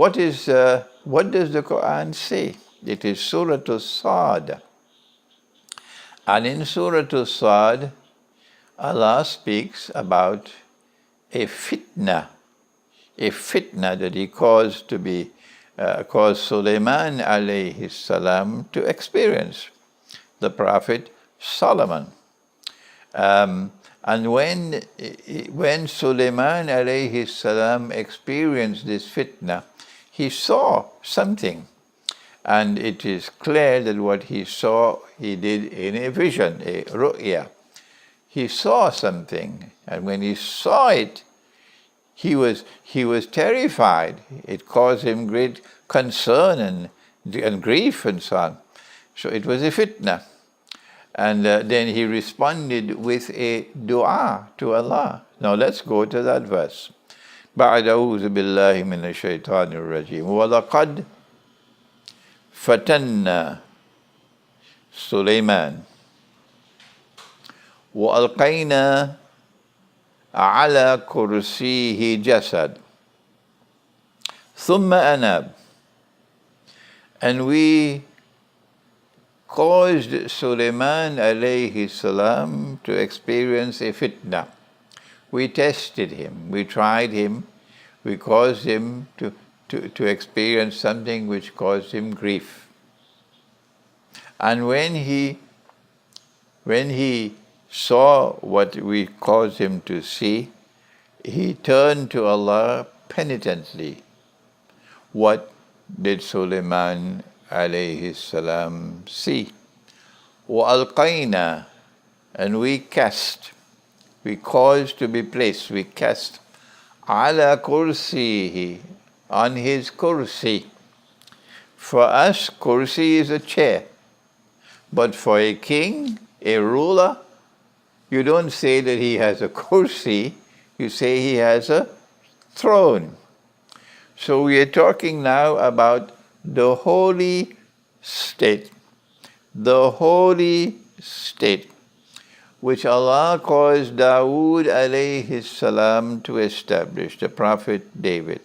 what does the Qur'an say? It is Surah Sad. And in Surah Sad, Allah speaks about a fitna that He caused Sulaiman alayhi salam to experience, the Prophet Solomon. And when Sulaiman alayhi salam experienced this fitna, he saw something. And it is clear that what he saw, he did in a vision, a ru'ya. He saw something, and when he saw it, he was terrified. It caused him great concern and grief and so on. So it was a fitna. And then he responded with a dua to Allah. Now let's go to that verse. بعد أعوذ بالله من الشيطان الرجيم ولقد فتنا سليمان وألقينا على كرسيه جسد ثم أناب. And we caused Sulaiman alayhi salam to experience a fitna. We tested him, we tried him, we caused him to experience something which caused him grief. And when he saw what we caused him to see, he turned to Allah penitently. What did Sulaiman alayhi salam see? وَأَلْقَيْنَا, and we cast, we caused to be placed, we cast عَلَى كُرْسِيهِ, on his kursi. For us, kursi is a chair. But for a king, a ruler, you don't say that he has a kursi, you say he has a throne. So we are talking now about the holy state. The holy state, which Allah caused Dawood alayhi salam to establish, the Prophet David.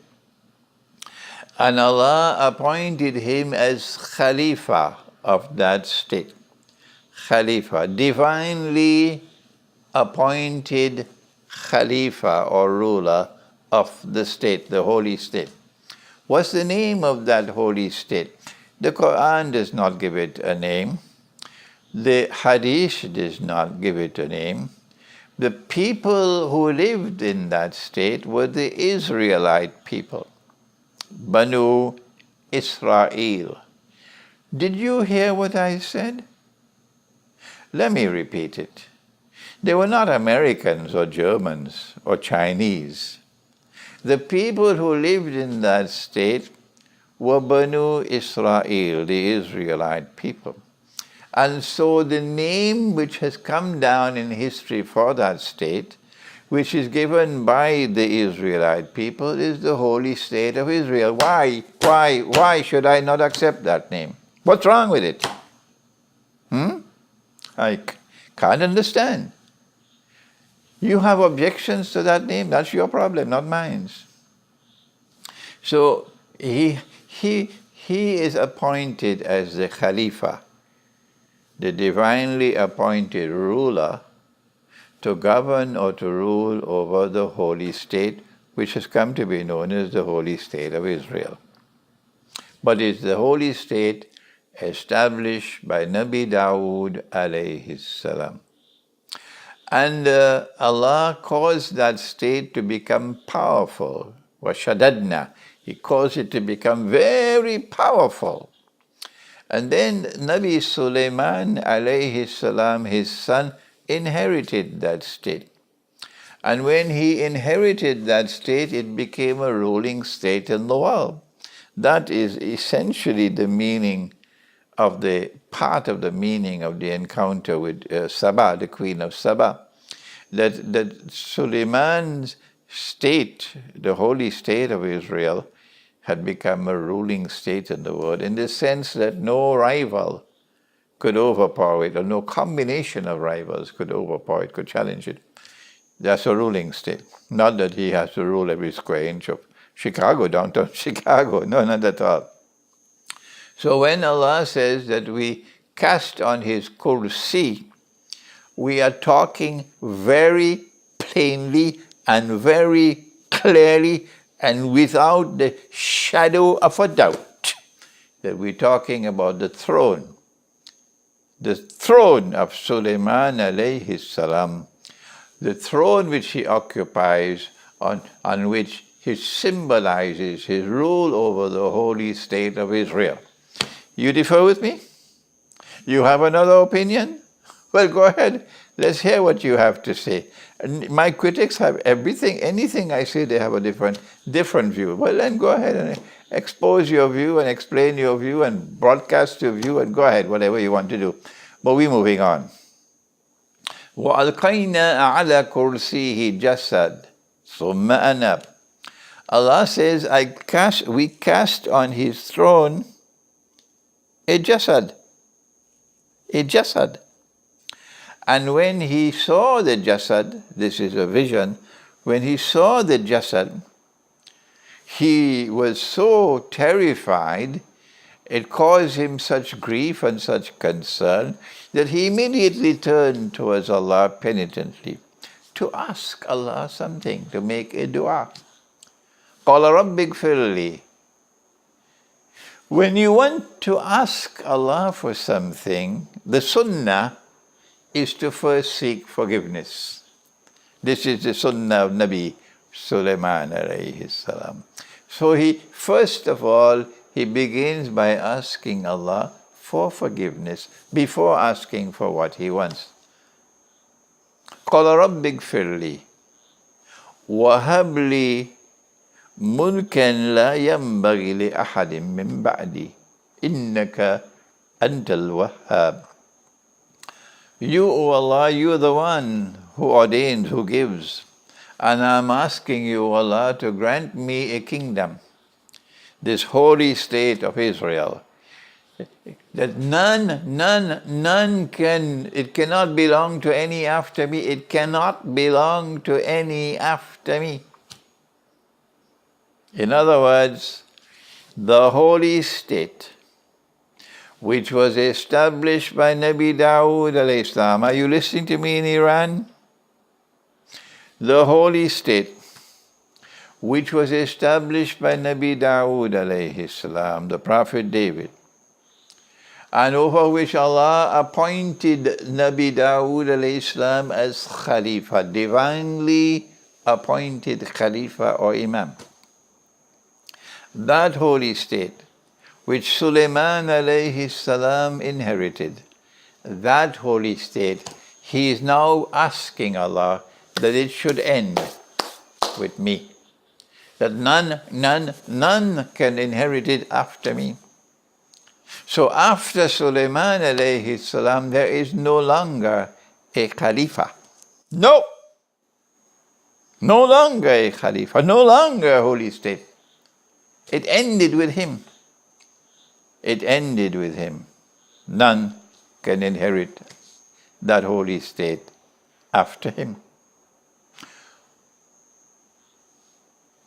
And Allah appointed him as Khalifa of that state. Khalifa, divinely appointed Khalifa or ruler of the state, the holy state. What's the name of that holy state? The Qur'an does not give it a name. The Hadith does not give it a name. The people who lived in that state were the Israelite people. Banu Israel. Did you hear what I said? Let me repeat it. They were not Americans or Germans or Chinese. The people who lived in that state were Banu Israel, the Israelite people. And so the name which has come down in history for that state, which is given by the Israelite people, is the Holy State of Israel. Why should I not accept that name? What's wrong with it? I can't understand. You have objections to that name, that's your problem, not mine. So he is appointed as the Khalifa, the divinely appointed ruler, to govern or to rule over the holy state, which has come to be known as the Holy State of Israel. But it's the holy state established by Nabi Dawood alayhi salam. And Allah caused that state to become powerful. وَشَدَدْنَا, He caused it to become very powerful. And then Nabi Sulaiman alayhi salam, his son, inherited that state. And when he inherited that state, it became a ruling state in the world. That is essentially the meaning of the part of the meaning of the encounter with Saba, the queen of Saba. That Suleiman's state, the holy state of Israel, had become a ruling state in the world, in the sense that no rival could overpower it, or no combination of rivals could overpower it, could challenge it. That's a ruling state. Not that he has to rule every square inch of Chicago, downtown Chicago. No, not at all. So when Allah says that we cast on His kursi, we are talking very plainly and very clearly and without the shadow of a doubt that we're talking about the throne of Sulaiman alayhi salam, the throne which he occupies, on which he symbolizes his rule over the holy state of Israel. You differ with me? You have another opinion? Well, go ahead. Let's hear what you have to say. And my critics have anything I say, they have a different view. Well, then go ahead and expose your view and explain your view and broadcast your view and go ahead, whatever you want to do. But we're moving on. وَأَلْقَيْنَا عَلَى كُرْسِيهِ جَسَد ثُمَّ أَنَبْ. Allah says, we cast on His throne a jasad. A jasad. And when He saw the jasad, this is a vision, when He saw the jasad, He was so terrified, it caused Him such grief and such concern that He immediately turned towards Allah penitently to ask Allah something, to make a dua. قَالَ رَبِّ اغْفِرْ لِي. When you want to ask Allah for something, the sunnah is to first seek forgiveness. This is the sunnah of Nabi Sulaiman alayhi salam. So first of all, he begins by asking Allah for forgiveness before asking for what he wants. قَالَ رَبِّ اغْفِرْ لِي وَهَبْ لِي مُلْكًا لَا يَنبَغِي لِأَحَدٍ مِّن بَعْدِي إِنَّكَ أَنْتَ الْوَهَّابُ. You, O Allah, you are the one who ordains, who gives. And I'm asking you, Allah, to grant me a kingdom, this holy state of Israel, that none can, it cannot belong to any after me. It cannot belong to any after me. In other words, the holy state which was established by Nabi Dawood alayhi salam. Are you listening to me in Iran? The holy state which was established by Nabi Dawood alayhi salam, the Prophet David, and over which Allah appointed Nabi Dawood alayhi salam as Khalifa, divinely appointed Khalifa or Imam. That holy state which Sulaiman alayhi salam inherited, that holy state, he is now asking Allah that it should end with me. That none can inherit it after me. So after Sulaiman alayhi salam, there is no longer a Khalifa. No longer a Khalifa, no longer a holy state. It ended with him. It ended with him. None can inherit that holy state after him.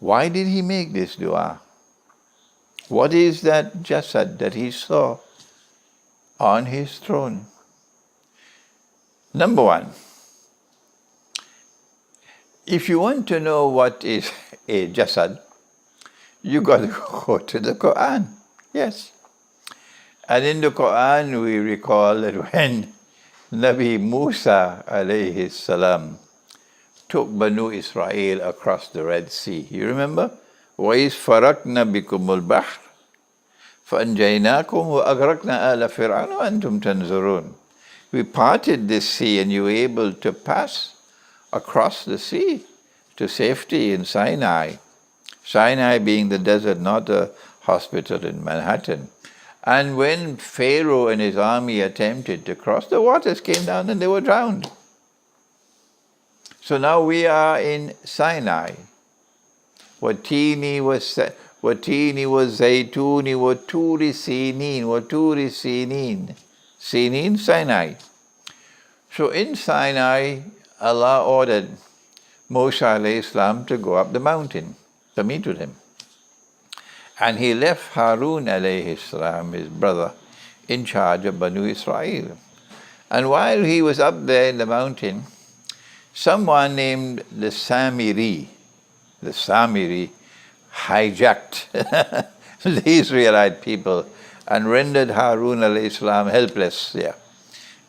Why did he make this dua? What is that jasad that he saw on his throne? Number one, if you want to know what is a jasad, you got to go to the Qur'an. Yes. And in the Qur'an, we recall that when Nabi Musa alayhi salam took Banu Israel across the Red Sea, you remember? وَإِذْ فَرَقْنَا بِكُمُ الْبَحْرَ فَأَنْجَيْنَاكُمْ وَأَغْرَقْنَا آلَ فِرْعَوْنَ وَأَنْتُمْ تَنْظُرُونَ. We parted this sea and you were able to pass across the sea to safety in Sinai. Sinai being the desert, not a hospital in Manhattan. And when Pharaoh and his army attempted to cross, the waters came down and they were drowned. So now we are in Sinai. Watini was Zaytuni, Waturi Sinin. Sinin, Sinai. So in Sinai, Allah ordered Moshe alayhi salam to go up the mountain to meet with him. And he left Harun alayhi salam, his brother, in charge of Banu Israel. And while he was up there in the mountain, someone named the Samiri hijacked the Israelite people and rendered Harun alayhi salam helpless,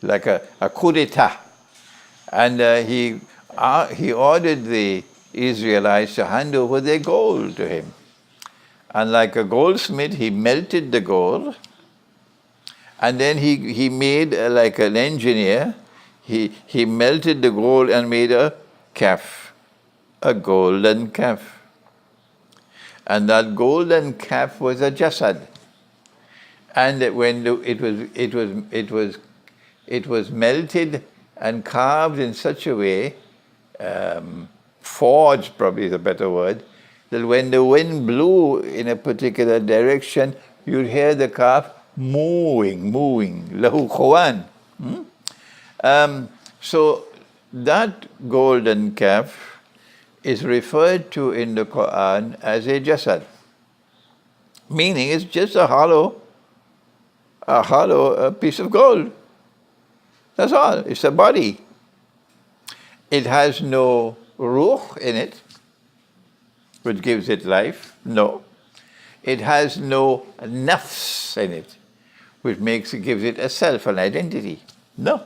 like a coup d'etat. And he ordered the Israelites to hand over their gold to him. And like a goldsmith, he melted the gold. And then he made, like an engineer, he melted the gold and made a calf, a golden calf. And that golden calf was a jasad. And when it was melted and carved in such a way, forged probably is a better word, that when the wind blew in a particular direction, you'd hear the calf moving, lahu khawan. So that golden calf is referred to in the Qur'an as a jasad, meaning it's just a hollow piece of gold. That's all. It's a body. It has no ruh in it, which gives it life. No. It has no nafs in it, which gives it a self, an identity. No.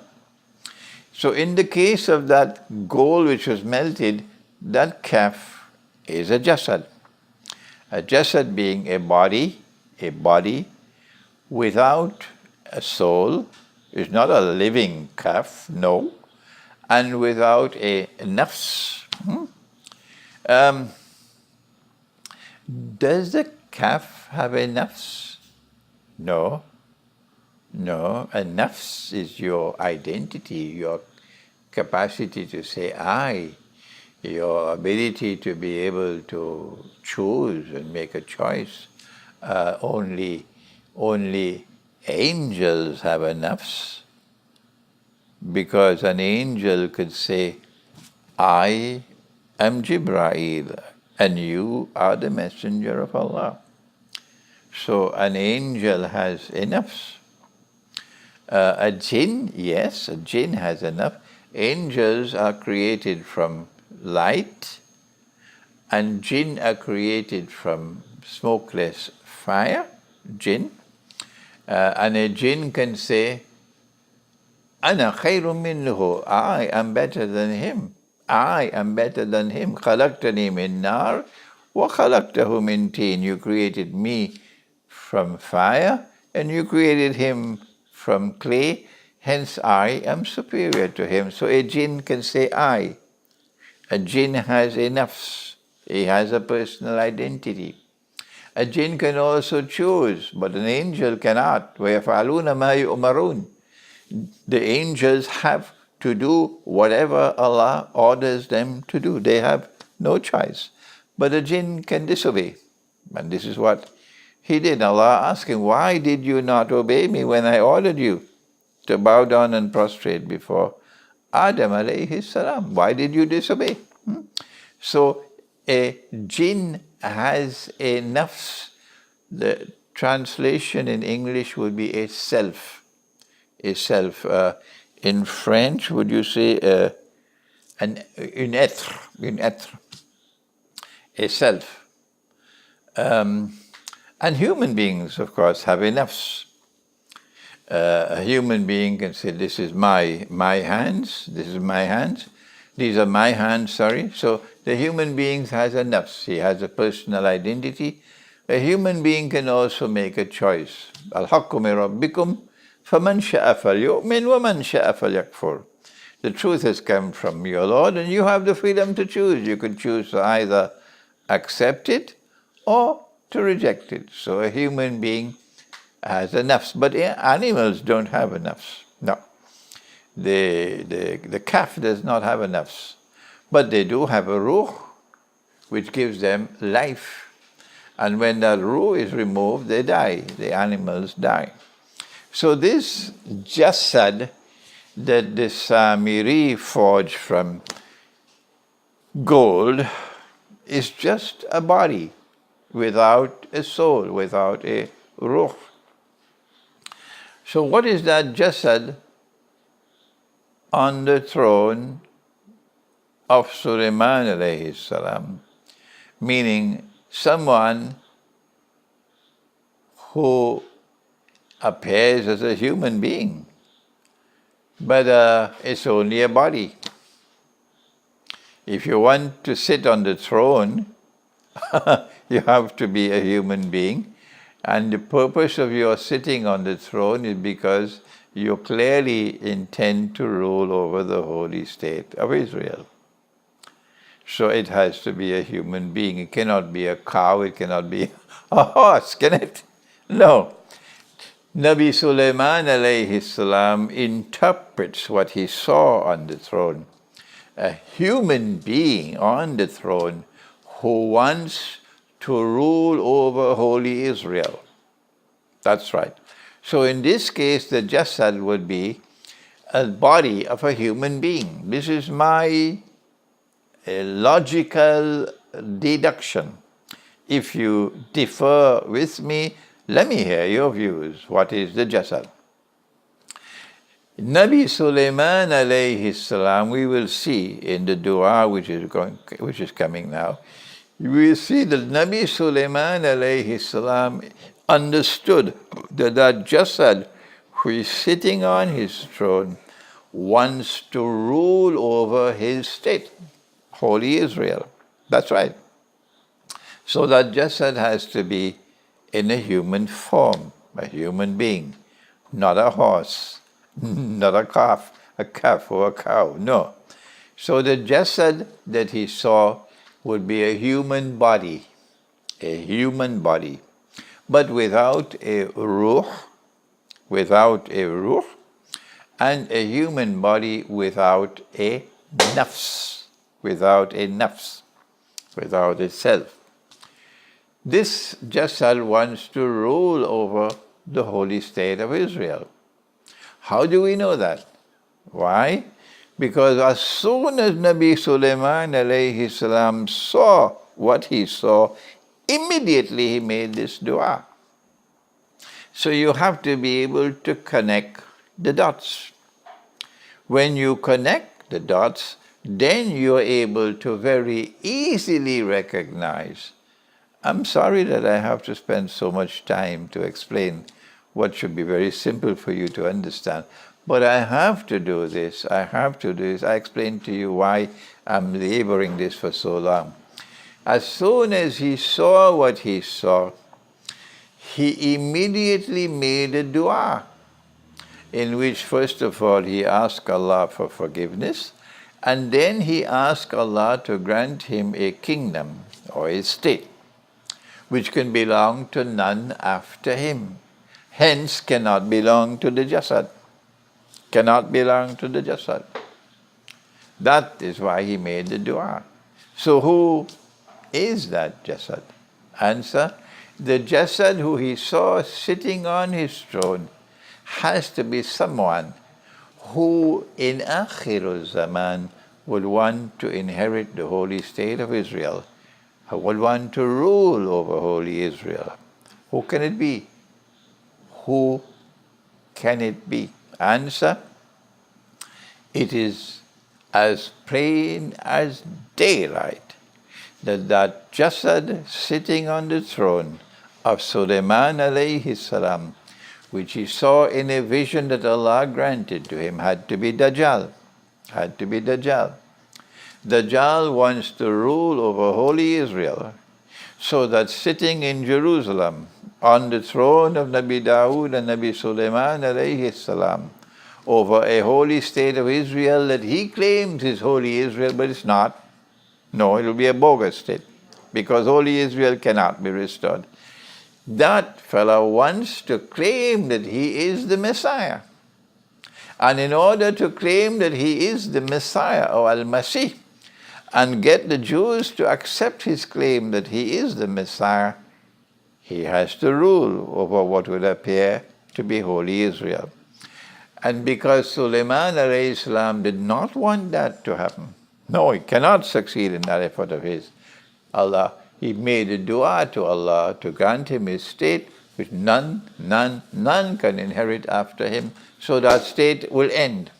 So in the case of that gold which was melted, that calf is a jasad. A jasad being a body without a soul, is not a living calf, no, and without a nafs. Does the calf have a nafs? No. A nafs is your identity, your capacity to say I, your ability to be able to choose and make a choice. Only angels have a nafs, because an angel could say, I am Jibreel and you are the messenger of Allah. So an angel has a nafs. A jinn, yes, a jinn has a nafs. Angels are created from light, and jinn are created from smokeless fire, jinn. And a jinn can say, Ana khayrun minhu, I am better than him. I am better than him. Khalaqtani min nar wa khalaqtahu min teen. You created me from fire and you created him from clay. Hence I am superior to him. So a jinn can say I. A jinn has a nafs. He has a personal identity. A jinn can also choose, but an angel cannot. وَيَفْعَلُونَ مَا يُؤْمَرُونَ. The angels have to do whatever Allah orders them to do. They have no choice. But a jinn can disobey. And this is what he did. Allah asked him, why did you not obey me when I ordered you to bow down and prostrate before Adam alayhi salam? Why did you disobey? So a jinn has a nafs. The translation in English would be a self. A self. In French, would you say un être, a self. And human beings, of course, have a nafs. A human being can say, this is my hands, this is my hands, these are my hands, sorry. So the human being has a nafs, he has a personal identity. A human being can also make a choice. Al-haqqu min rabbikum faman sha'a falyu'min wa man sha'a falyakfur. The truth has come from your Lord and you have the freedom to choose. You could choose to either accept it or to reject it. So a human being has a nafs, but animals don't have a nafs. No. The calf does not have a nafs, but they do have a ruh, which gives them life. And when that ruh is removed, they die. The animals die. So this jasad that the Samiri forged from gold is just a body. without a soul, without a ruh. So what is that jasad on the throne of Sulaiman alayhi salam? Meaning someone who appears as a human being, but it's only a body. If you want to sit on the throne, you have to be a human being. And the purpose of your sitting on the throne is because you clearly intend to rule over the holy state of Israel. So it has to be a human being. It cannot be a cow, it cannot be a horse, can it? No. Nabi Sulaiman alayhi salam interprets what he saw on the throne. A human being on the throne who wants to rule over holy Israel. That's right. So in this case, the jasad would be a body of a human being. This is my logical deduction. If you differ with me, let me hear your views. What is the jasad? Nabi Sulaiman alayhi salam, we will see in the dua which is coming now, we will see that Nabi Sulaiman alayhi salam understood that that jasad who is sitting on his throne wants to rule over his state, holy Israel. That's right. So that jasad has to be in a human form, a human being, not a horse, not a calf or a cow, no. So the jasad that he saw would be a human body, but without a ruh, and a human body without a nafs, without a self. This jasad wants to rule over the holy state of Israel. How do we know that? Why? Because as soon as Nabi Sulaiman alayhi salam saw what he saw, immediately he made this dua. So you have to be able to connect the dots. When you connect the dots, then you're able to very easily recognize. I'm sorry that I have to spend so much time to explain what should be very simple for you to understand. But I have to do this. I explained to you why I'm laboring this for so long. As soon as he saw what he saw, he immediately made a dua, in which first of all he asked Allah for forgiveness, and then he asked Allah to grant him a kingdom or a state, which can belong to none after him. Hence cannot belong to the jasad. Cannot belong to the jasad. That is why he made the dua. So who is that jasad? Answer, the jasad who he saw sitting on his throne has to be someone who in Akhirul Zaman would want to inherit the holy state of Israel, who would want to rule over holy Israel. Who can it be? Who can it be? Answer, it is as plain as daylight that jasad sitting on the throne of Sulaiman alayhi salam, which he saw in a vision that Allah granted to him, had to be Dajjal. Dajjal wants to rule over holy Israel, so that sitting in Jerusalem on the throne of Nabi Dawood and Nabi Sulaiman alayhi salam over a holy state of Israel that he claims is holy Israel, but it's not. No, it will be a bogus state, because holy Israel cannot be restored. That fellow wants to claim that he is the Messiah. And in order to claim that he is the Messiah or Al-Masih, and get the Jews to accept his claim that he is the Messiah, he has to rule over what would appear to be holy Israel. And because Sulaiman alayhi salam did not want that to happen, no, he cannot succeed in that effort of his, Allah he made a dua to Allah to grant him his state, which none can inherit after him, so that state will end.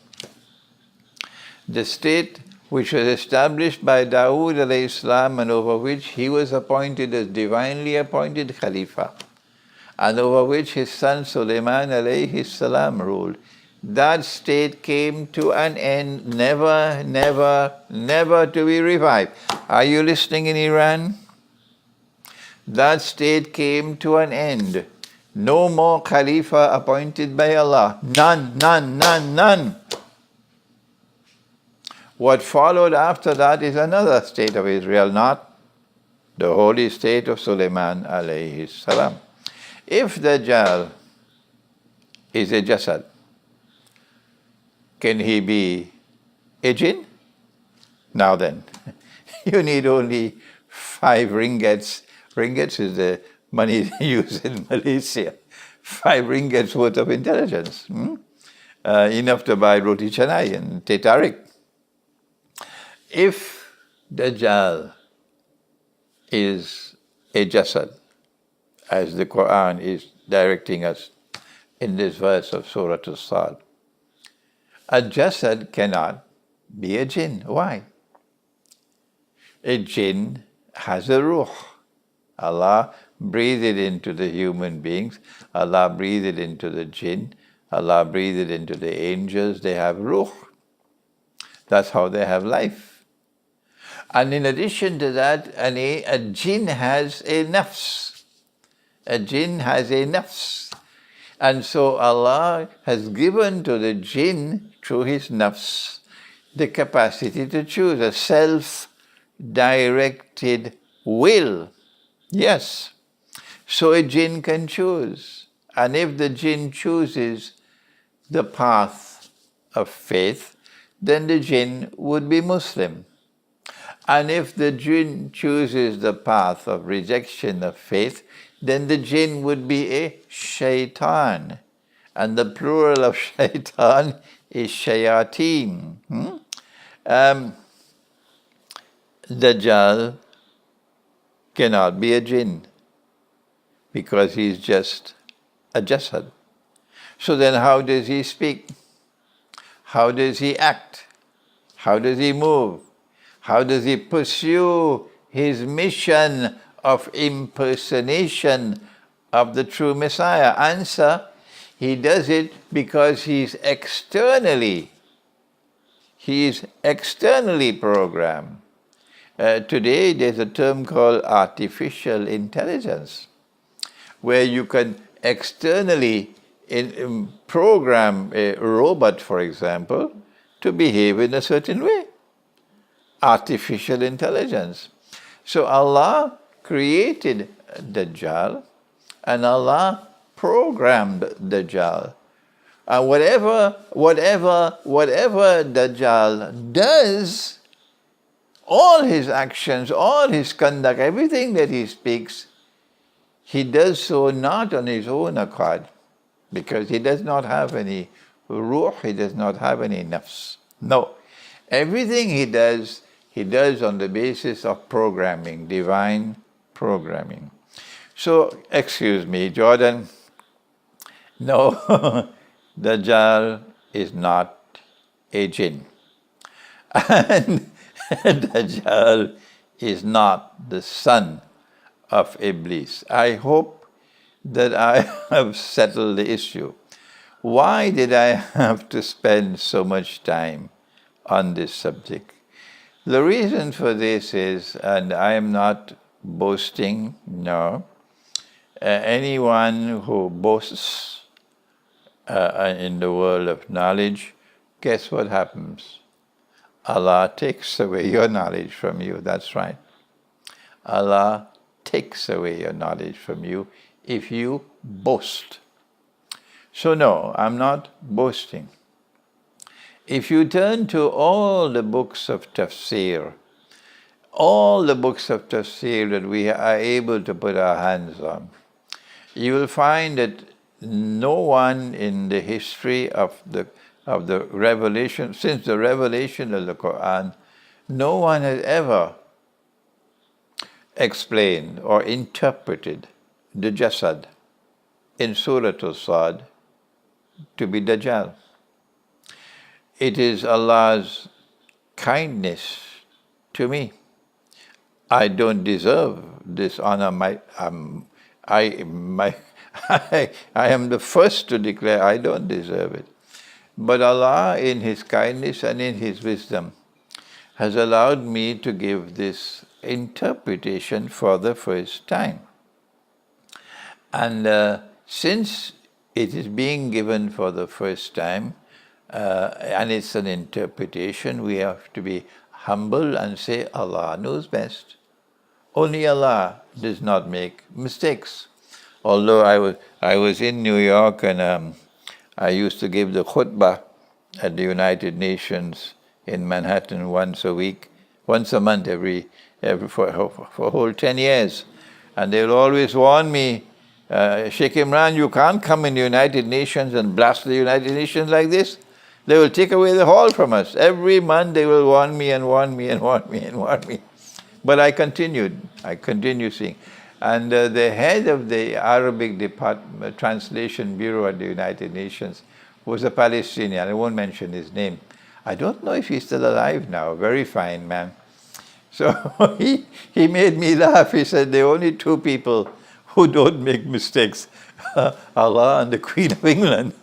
The state which was established by Dawood alayhi salam and over which he was appointed as divinely appointed Khalifa, and over which his son Sulaiman alayhi salam ruled, that state came to an end, never to be revived. Are you listening in Iran? That state came to an end. No more Khalifa appointed by Allah. None. What followed after that is another state of Israel, not the holy state of Sulaiman alayhi salam. If Dajjal is a Jasad, can he be a jinn? Now then, you need only 5 ringgits. Ringgits is the money they use in Malaysia. 5 ringgits worth of intelligence. Enough to buy roti canai and teh tarik. If Dajjal is a Jasad, as the Qur'an is directing us in this verse of Surah As-Sad, a Jasad cannot be a jinn. Why? A jinn has a ruh. Allah breathed it into the human beings. Allah breathed it into the jinn. Allah breathed it into the angels. They have ruh. That's how they have life. And in addition to that, a jinn has a nafs. A jinn has a nafs. And so Allah has given to the jinn, through his nafs, the capacity to choose, a self-directed will. Yes. So a jinn can choose. And if the jinn chooses the path of faith, then the jinn would be Muslim. And if the jinn chooses the path of rejection of faith, then the jinn would be a shaitan. And the plural of shaitan is shayateen. Dajjal cannot be a jinn because he's just a jasad. So then how does he speak? How does he act? How does he move? How does he pursue his mission of impersonation of the true Messiah? Answer, he does it because he's externally programmed. Today there's a term called artificial intelligence, where you can externally program a robot, for example, to behave in a certain way. Artificial intelligence. So Allah created Dajjal and Allah programmed Dajjal. And whatever Dajjal does, all his actions, all his conduct, everything that he speaks, he does so not on his own accord, because he does not have any ruh, he does not have any nafs. No. Everything he does on the basis of programming, divine programming. So, excuse me, Jordan, no, Dajjal is not a jinn. And Dajjal is not the son of Iblis. I hope that I have settled the issue. Why did I have to spend so much time on this subject? The reason for this is, and I am not boasting, no, anyone who boasts in the world of knowledge, guess what happens? Allah takes away your knowledge from you, that's right. Allah takes away your knowledge from you if you boast. So no, I'm not boasting. If you turn to all the books of tafsir, that we are able to put our hands on, you will find that no one in the history of the revelation, since the revelation of the Qur'an, no one has ever explained or interpreted the Jasad in Surah Al-Sad to be Dajjal. It is Allah's kindness to me. I don't deserve this honor. I am the first to declare I don't deserve it. But Allah, in His kindness and in His wisdom, has allowed me to give this interpretation for the first time. And since it is being given for the first time, and it's an interpretation, we have to be humble and say, Allah knows best. Only Allah does not make mistakes. Although I was in New York and I used to give the khutbah at the United Nations in Manhattan once a month, for a whole 10 years. And they'll always warn me, Sheikh Imran, you can't come in the United Nations and blast the United Nations like this. They will take away the hall from us. Every month they will warn me and warn me and warn me and warn me. But I continued seeing. And the head of the Arabic Translation Bureau at the United Nations was a Palestinian. I won't mention his name. I don't know if he's still alive now. Very fine man. So he made me laugh. He said, there are only two people who don't make mistakes, Allah and the Queen of England.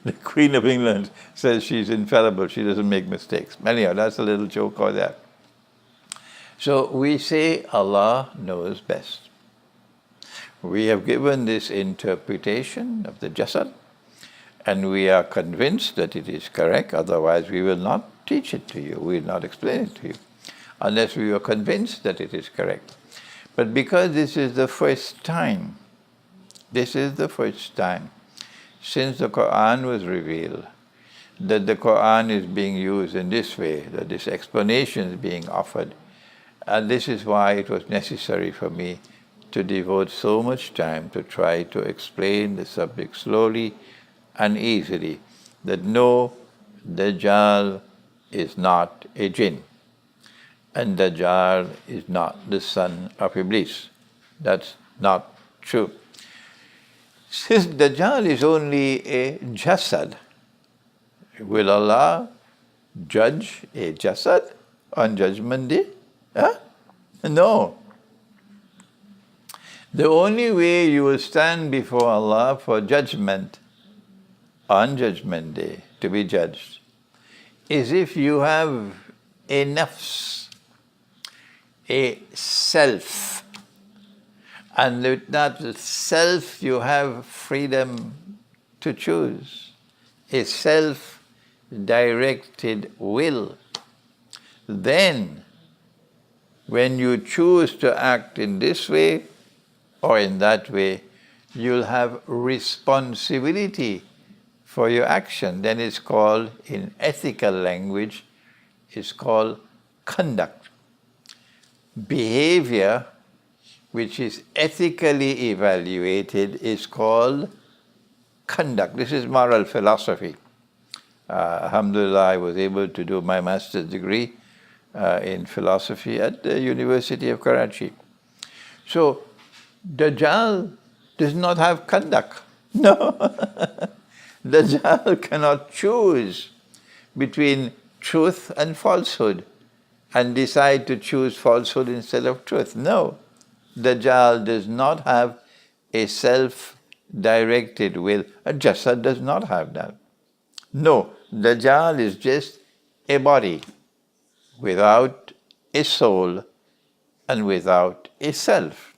The Queen of England says she's infallible. She doesn't make mistakes. Anyhow, that's a little joke or that. So we say Allah knows best. We have given this interpretation of the Jasad, and we are convinced that it is correct. Otherwise, we will not teach it to you. We will not explain it to you, unless we are convinced that it is correct. But because this is the first time since the Qur'an was revealed, that the Qur'an is being used in this way, that this explanation is being offered. And this is why it was necessary for me to devote so much time to try to explain the subject slowly and easily, that no, Dajjal is not a jinn, and Dajjal is not the son of Iblis. That's not true. Since Dajjal is only a Jasad, will Allah judge a Jasad on Judgment Day? Huh? No. The only way you will stand before Allah for judgment on Judgment Day, to be judged, is if you have a nafs, a self, and with that self you have freedom to choose, a self-directed will. Then, when you choose to act in this way or in that way, you'll have responsibility for your action. Then it's called, in ethical language, it's called conduct. Behavior which is ethically evaluated is called conduct. This is moral philosophy. Alhamdulillah, I was able to do my master's degree in philosophy at the University of Karachi. So, Dajjal does not have conduct. No. Dajjal cannot choose between truth and falsehood and decide to choose falsehood instead of truth. No. Dajjal does not have a self-directed will. A Jasad does not have that. No. Dajjal is just a body without a soul and without a self.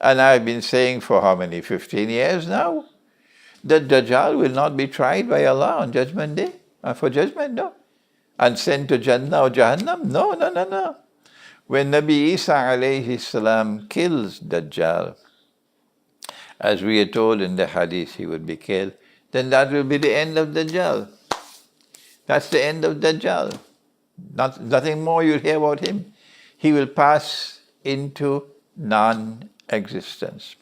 And I've been saying for how many, 15 years now, that Dajjal will not be tried by Allah on Judgment Day. For judgment, no. And sent to Jannah or Jahannam? No. When Nabi Isa alayhi salam kills Dajjal, as we are told in the hadith he would be killed, then that will be the end of Dajjal. That's the end of Dajjal. Nothing more you'll hear about him. He will pass into non-existence.